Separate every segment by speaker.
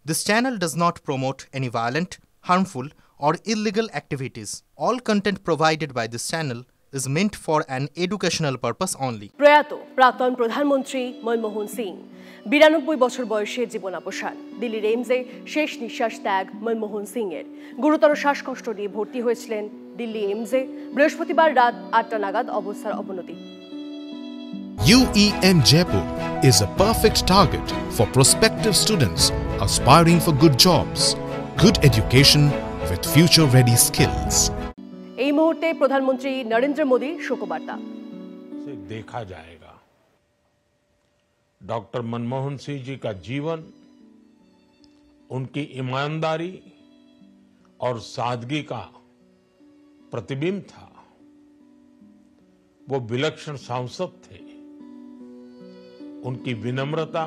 Speaker 1: This channel does not promote any violent, harmful, or illegal activities. All content provided by this channel is meant for an educational purpose only.
Speaker 2: প্রয়াত প্রাক্তন প্রধানমন্ত্রী মনমোহন সিং 92 বছর বয়সে জীবনাবসান। দিল্লির এইমসে শেষ নিঃশ্বাস ত্যাগ মনমোহন সিং এর। গুরুতর শ্বাসকষ্ট নিয়ে ভর্তি হয়েছিলেন দিল্লি এইমসে। বৃহস্পতিবার রাত 8টা নাগাদ অবস্থার অবনতি।
Speaker 3: UEM Jaipur is a perfect target for prospective students aspiring for good jobs, good education with future-ready skills.
Speaker 2: এই মুহূর্তে প্রধানমন্ত্রী নরেন্দ্র মোদীর শোকবার্তা।
Speaker 4: देखा जाएगा डॉक्टर मनमोहन सिंह जी का जीवन उनकी ईमानदारी और सादगी का प्रतिबिंब था। वो विलक्षण सांसद थे। उनकी विनम्रता,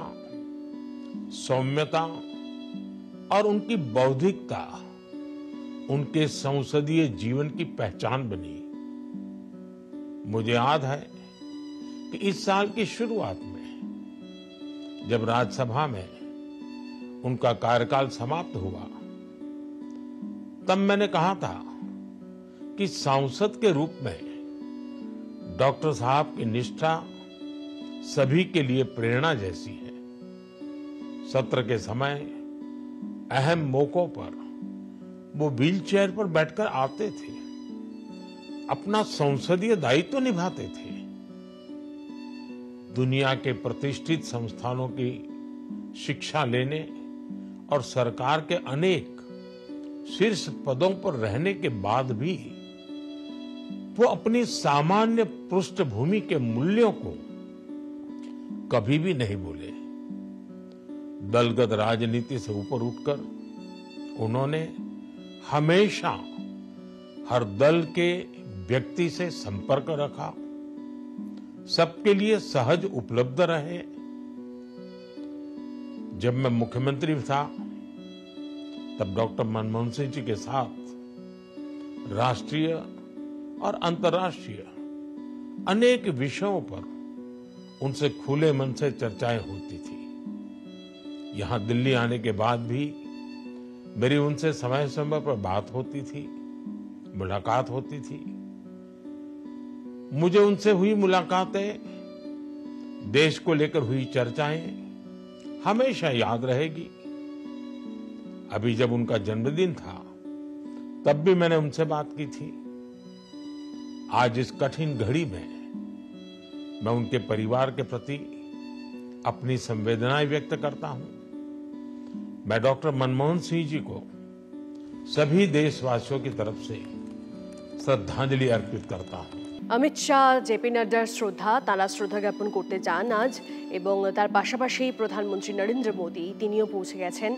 Speaker 4: सौम्यता और उनकी बौद्धिकता उनके संसदीय जीवन की पहचान बनी। मुझे याद है कि इस साल की शुरुआत में जब राज्यसभा में उनका कार्यकाल समाप्त हुआ, तब मैंने कहा था कि सांसद के रूप में डॉक्टर साहब की निष्ठा सभी के लिए प्रेरणा जैसी है। सत्र के समय अहम मौकों पर वो व्हीलचेयर पर बैठकर आते थे, अपना संसदीय दायित्व निभाते थे। दुनिया के प्रतिष्ठित संस्थानों की शिक्षा लेने और सरकार के अनेक शीर्ष पदों पर रहने के बाद भी वो अपनी सामान्य पृष्ठभूमि के मूल्यों को कभी भी नहीं भूले। दलगत राजनीति से ऊपर उठकर उन्होंने हमेशा हर दल के व्यक्ति से संपर्क रखा, सबके लिए सहज उपलब्ध रहे। जब मैं मुख्यमंत्री था तब डॉक्टर मनमोहन सिंह जी के साथ राष्ट्रीय और अंतर्राष्ट्रीय अनेक विषयों पर उनसे खुले मन से चर्चाएं होती थी। यहां दिल्ली आने के बाद भी मेरी उनसे समय समय पर बात होती थी, मुलाकात होती थी। मुझे उनसे हुई मुलाकातें, देश को लेकर हुई चर्चाएं हमेशा याद रहेगी। अभी जब उनका जन्मदिन था तब भी मैंने उनसे बात की थी। आज इस कठिन घड़ी में मैं उनके परिवार के प्रति अपनी संवेदनाएं व्यक्त करता हूं। मैं डॉक्टर मनमोहन सिंह जी को सभी देशवासियों की तरफ से श्रद्धांजलि अर्पित करता हूं।
Speaker 2: অমিত শাহ, জেপি নাড্ডার শ্রদ্ধা, তারা শ্রদ্ধা জ্ঞাপন করতে চান আজ, এবং তার পাশাপাশি প্রধানমন্ত্রী নরেন্দ্র মোদী তিনিও পৌঁছে গেছেন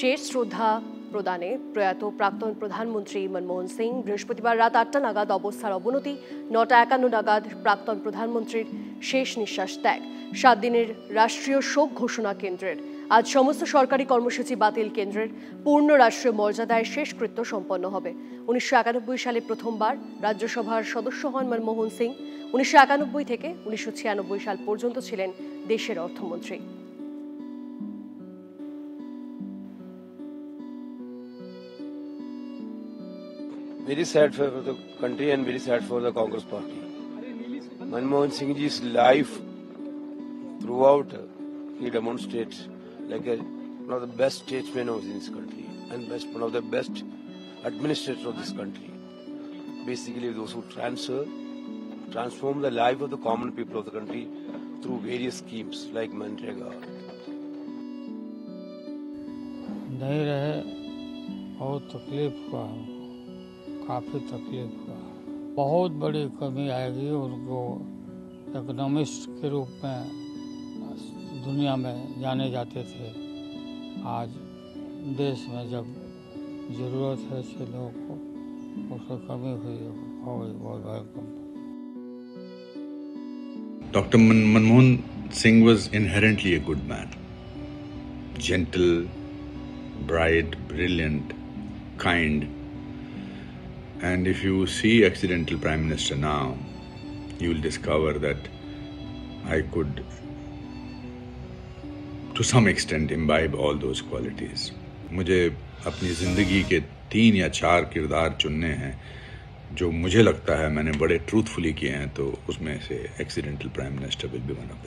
Speaker 2: শেষ শ্রদ্ধা প্রদানে প্রয়াত প্রাক্তন প্রধানমন্ত্রী মনমোহন সিং। বৃহস্পতিবার রাত 8টা নাগাদ অবস্থার অবনতি, 9টা 51 নাগাদ প্রাক্তন প্রধানমন্ত্রীর শেষ নিঃশ্বাস ত্যাগ। 7 দিনের রাষ্ট্রীয় শোক ঘোষণা কেন্দ্রের। আজ সমস্ত সরকারি কর্মসূচি বাতিল, কেন্দ্রের পূর্ণ রাষ্ট্রীয় মর্যাদায় শেষকৃত্য সম্পন্ন হবে। 1991 সালে প্রথমবার রাজ্যসভার সদস্য হন মনমোহন সিং। 1991 থেকে 1996 সাল পর্যন্ত ছিলেন দেশের অর্থমন্ত্রী।
Speaker 5: Very sad for the country and very sad for the Congress party. Manmohan Singh ji's life throughout he demonstrates like one of the best statesmen of this country and one of the best administrators of this country. Basically, those who transform the life of the common people of the country through various schemes like Manrega.
Speaker 6: नहीं रहे, बहुत तकलीफ हुआ, काफ़ी तकलीफ हुआ। बहुत बड़ी कमी आएगी उनको। इकोनॉमिस्ट के रूप में दुनिया में जाने जाते थे। आज देश में जब ज़रूरत है ऐसे लोगों को, उसकी कमी हुई बहुत भयंकर।
Speaker 7: Dr. Manmohan Singh was inherently a good man. Gentle, bright, brilliant, kind. And if you see accidental Prime Minister now, you will discover that I could to some extent imbibe all those qualities. मुझे अपनी ज़िंदगी के 3 या 4 किरदार चुनने हैं जो मुझे लगता है मैंने बड़े ट्रूथफुली किए हैं, तो उसमें से accidental prime minister will be one of